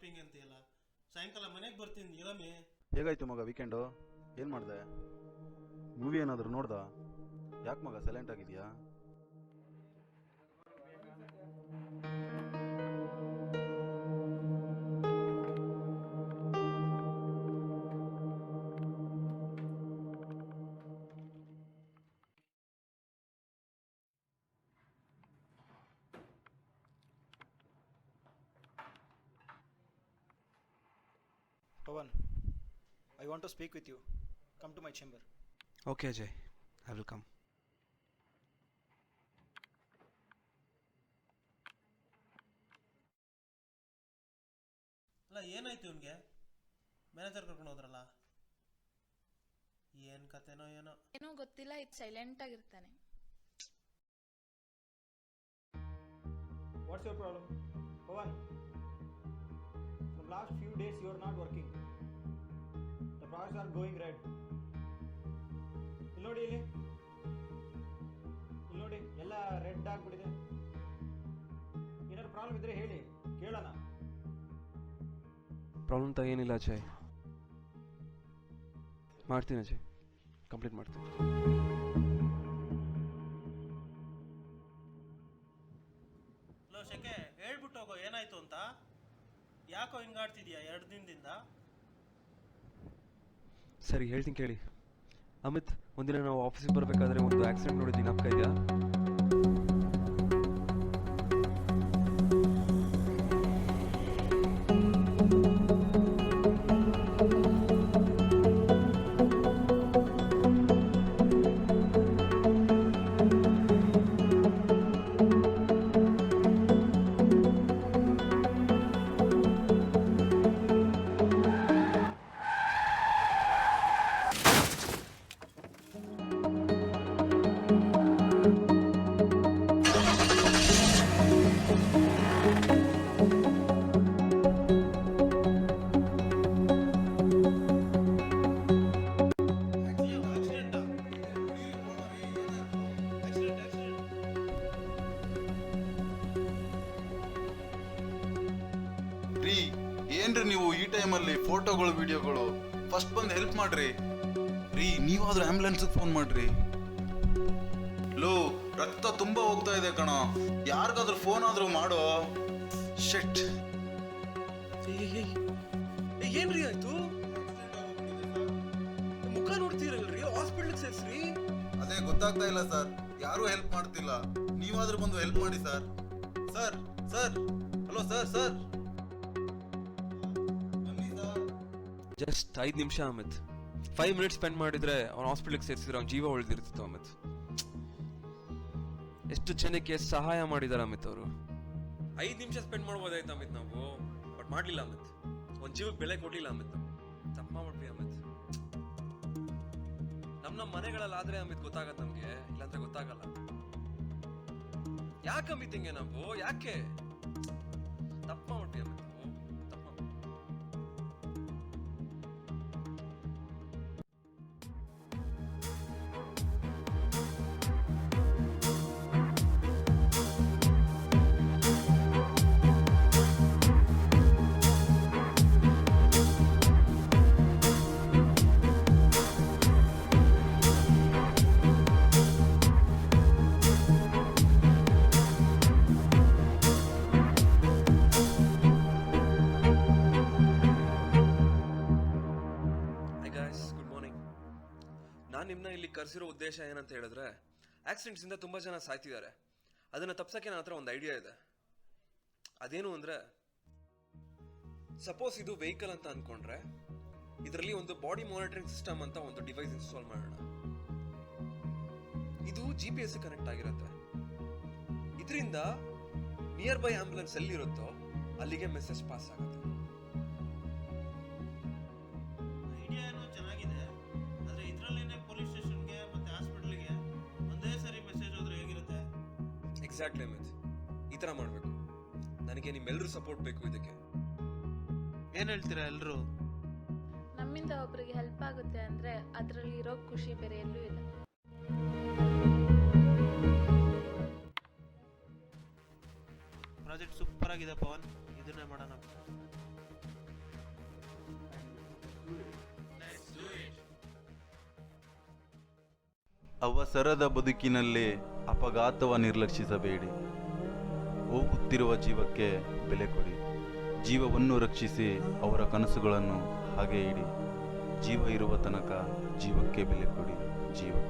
Outing ಅಂತೀಯಲ್ಲ, ಸಾಯಂಕಾಲ ಮನೆಗೆ ಬರ್ತೀನಿ ಇರಮ್ಮಿ. ಹೇಗಾಯ್ತು ಮಗ ವೀಕೆಂಡು? ಏನು ಮಾಡಿದೆ? ಮೂವಿ ಏನಾದರೂ ನೋಡ್ದಾ? ಯಾಕೆ ಮಗ ಸೈಲೆಂಟ್ ಆಗಿದೆಯಾ? Pawan, I want to speak with you. Come to my chamber. Okay, Ajay. I will come. ಅಲ್ಲ ಏನಾಯ್ತು ಇವನಿಗೆ? ಮ್ಯಾನೇಜರ್ ಕರ್ಕೊಂಡು ಹೋದ್ರಲ್ಲ, ಏನು ಕತೆನೋ ಏನೋ. ಏನೋ ಗೊತ್ತಿಲ್ಲ, ಇದು ಸೈಲೆಂಟ್ ಆಗಿರ್ತಾನೆ. What's your problem? Pawan, from last few days you are not working. The products are going red. ಇಲ್ಲಿ ನೋಡಿ ಎಲ್ಲ ರೆಡ್ ಆಗಿಬಿಟ್ಟಿದೆ. ಏನಾದ್ರು ಪ್ರಾಬ್ಲಮ್ ಇದ್ರೆ ಹೇಳಿ, ಕೇಳೋಣ. ಪ್ರಾಬ್ಲಮ್ ತ ಏನಿಲ್ಲ ಅಜಯ್, ಮಾಡ್ತೀನಿ ಅಜಯ್, ಕಂಪ್ಲೀಟ್ ಮಾಡ್ತೀನಿ. ಹಲೋ ಶೆಕೆ, ಹೇಳ್ಬಿಟ್ಟು ಹೋಗೋ ಏನಾಯ್ತು ಅಂತ. ಯಾಕೋ ಹಿಂಗಾಡ್ತಿದ್ಯಾ 2 ದಿನದಿಂದ? ಸರಿ ಹೇಳ್ತೀನಿ ಕೇಳಿ. ಅಮಿತ್, ಒಂದಿನ ನಾವು ಆಫೀಸಿಗೆ ಬರಬೇಕಾದ್ರೆ ಒಂದು ಆಕ್ಸಿಡೆಂಟ್ ನೋಡಿದ್ದೀನಿ, ಜ್ಞಾಪಕ ಇದೆಯಾ? ಏನ್ರಿ ನೀವು ಈ ಟೈಮಲ್ಲಿ ಫೋಟೋಗಳು ವಿಡಿಯೋಗಳು? ಫಸ್ಟ್ ಬಂದು ಹೆಲ್ಪ್ ಮಾಡ್ರಿ ರೀ. ನೀವಾದ್ರೂ ಆಂಬ್ಯುಲೆನ್ಸ್ಗೆ ಫೋನ್ ಮಾಡ್ರಿ. ಲೋ, ರಕ್ತ ತುಂಬಾ ಹೋಗ್ತಾ ಇದೆ ಕಣ, ಯಾರಿಗಾದ್ರೂ ಫೋನ್ ಆದ್ರೂ ಮಾಡೋ. ಶೆಟ್, ಏನ್ರಿ ಆಯ್ತು? ಮುಖ ನೋಡ್ತೀರಲ್ರಿ, ಹಾಸ್ಪಿಟಲ್ ಸೇರ್ಸ್ರಿ. ಅದೇ ಗೊತ್ತಾಗ್ತಾ ಇಲ್ಲ ಸರ್, ಯಾರು ಹೆಲ್ಪ್ ಮಾಡ್ತಿಲ್ಲ. ನೀವಾದ್ರೂ ಬಂದು ಹೆಲ್ಪ್ ಮಾಡಿ sir. Sir sir hello sir sir just 5 ನಿಮಿಷ ಅಮಿತ್. 5 ಮಿನಿಟ್ಸ್ ಸ್ಪೆಂಡ್ ಮಾಡಿದ್ರೆ ಅವ್ನ ಹಾಸ್ಪಿಟಲ್ಗೆ ಸೇರಿಸಿದ್ರೆ ಅವ್ನ ಜೀವ ಉಳಿದಿರ್ತಿತ್ತು ಅಮಿತ್. ಎಷ್ಟು ಜನಕ್ಕೆ ಸಹಾಯ ಮಾಡಿದಾರೆ ಅಮಿತ್ ಅವರು. 5 ನಿಮಿಷ ಸ್ಪೆಂಡ್ ಮಾಡ್ಬೋದಾಯ್ತು ಅಮಿತ್ ನಾವು, ಬಟ್ ಮಾಡ್ಲಿಲ್ಲ ಅಮಿತ್. ಒಂದ್ ಜೀವಕ್ಕೆ ಬೆಲೆ ಕೊಡ್ಲಿಲ್ಲ ಅಮಿತ್. ತಪ್ಪ ಮಾಡ್ಬಿಟ್ವಿ ಅಮಿತ್. ನಮ್ಮ ಮನೆಗಳಲ್ಲಾದ್ರೆ ಅಮಿತ್ ಗೊತ್ತಾಗತ್ತೆ ನಮ್ಗೆ, ಇಲ್ಲಾಂದ್ರೆ ಗೊತ್ತಾಗಲ್ಲ. ಯಾಕೆ ಅಮಿತ್ ಹಿಂಗೆ ನಾವು? ಯಾಕೆ ತಪ್ಪ ಮಾಡ್ಬಿಟ್ವಿ ಅಮಿತ್. ನಾನು ನಿಮ್ಮನ್ನ ಇಲ್ಲಿ ಕರೆಸಿರೋ ಉದ್ದೇಶ ಏನಂತ ಹೇಳಿದ್ರೆ, ಆಕ್ಸಿಡೆಂಟ್ಸ್ ಇಂದ ತುಂಬಾ ಜನ ಸಾಯ್ತಿದ್ದಾರೆ. ಅದನ್ನ ತಪ್ಸಕ್ಕೆ ನನ್ನ ಹತ್ರ ಒಂದು ಐಡಿಯಾ ಇದೆ. ಅದೇನು ಅಂದ್ರೆ, ಸಪೋಸ್ ಇದು ವೆಹಿಕಲ್ ಅಂತ ಅನ್ಕೊಂಡ್ರೆ ಇದರಲ್ಲಿ ಒಂದು ಬಾಡಿ ಮಾನಿಟರಿಂಗ್ ಸಿಸ್ಟಮ್ ಅಂತ ಒಂದು ಡಿವೈಸ್ ಇನ್ಸ್ಟಾಲ್ ಮಾಡೋಣ. ಇದು GPS ಕನೆಕ್ಟ್ ಆಗಿರುತ್ತೆ. ಇದರಿಂದ ನಿಯರ್ ಬೈ ಆಂಬ್ಯುಲೆನ್ಸ್ ಎಲ್ಲಿರುತ್ತೋ ಅಲ್ಲಿಗೆ ಮೆಸೇಜ್ ಪಾಸ್ ಆಗುತ್ತೆ. ಐಡಿಯಾ ಏನೋ ಚೆನ್ನಾಗಿದೆ, ಆದ್ರೆ ಇದರಲ್ಲೇನೆ ಪೊಲೀಸ್ ಸ್ಟೇಷನ್ಗೆ ಮತ್ತೆ ಹಾಸ್ಪಿಟಲ್ಗೆ ಒಂದೇ ಸರಿ ಮೆಸೇಜ್ ಹೋದ್ರೆ ಹೇಗಿರುತ್ತೆ? ಎಕ್ಸಾಕ್ಟ್ಲಿ ಅಮಿತ್, ಈ ತರ ಮಾಡ್ಬೇಕು. ನನಗೆ ನಿಮ್ಮೆಲ್ಲರೂ ಸಪೋರ್ಟ್ ಬೇಕು ಇದಕ್ಕೆ. ಏನ್ ಹೇಳ್ತೀರಾ ಎಲ್ರು? ನಮ್ಮಿಂದ ಒಬ್ರಿಗೆ ಹೆಲ್ಪ್ ಆಗುತ್ತೆ ಅಂದ್ರೆ ಅದರಲ್ಲಿ ಇರೋ ಖುಷಿ ಬೇರೆ ಎಲ್ಲೂ ಇಲ್ಲ. ಪ್ರಾಜೆಕ್ಟ್ ಸೂಪರ್ ಆಗಿದೆ ಪವನ್, ಇದನ್ನೇ ಮಾಡೋಣ. ಅವಸರದ ಬದುಕಿನಲ್ಲಿ ಅಪಘಾತವ ನಿರ್ಲಕ್ಷಿಸಬೇಡಿ. ಹೋಗುತ್ತಿರುವ ಜೀವಕ್ಕೆ ಬೆಲೆ ಕೊಡಿ. ಜೀವವನ್ನು ರಕ್ಷಿಸಿ ಅವರ ಕನಸುಗಳನ್ನು ಹಾಗೆ ಇಡಿ. ಜೀವ ಇರುವ ತನಕ ಜೀವಕ್ಕೆ ಬೆಲೆ ಕೊಡಿ. ಜೀವಕ್ಕೆ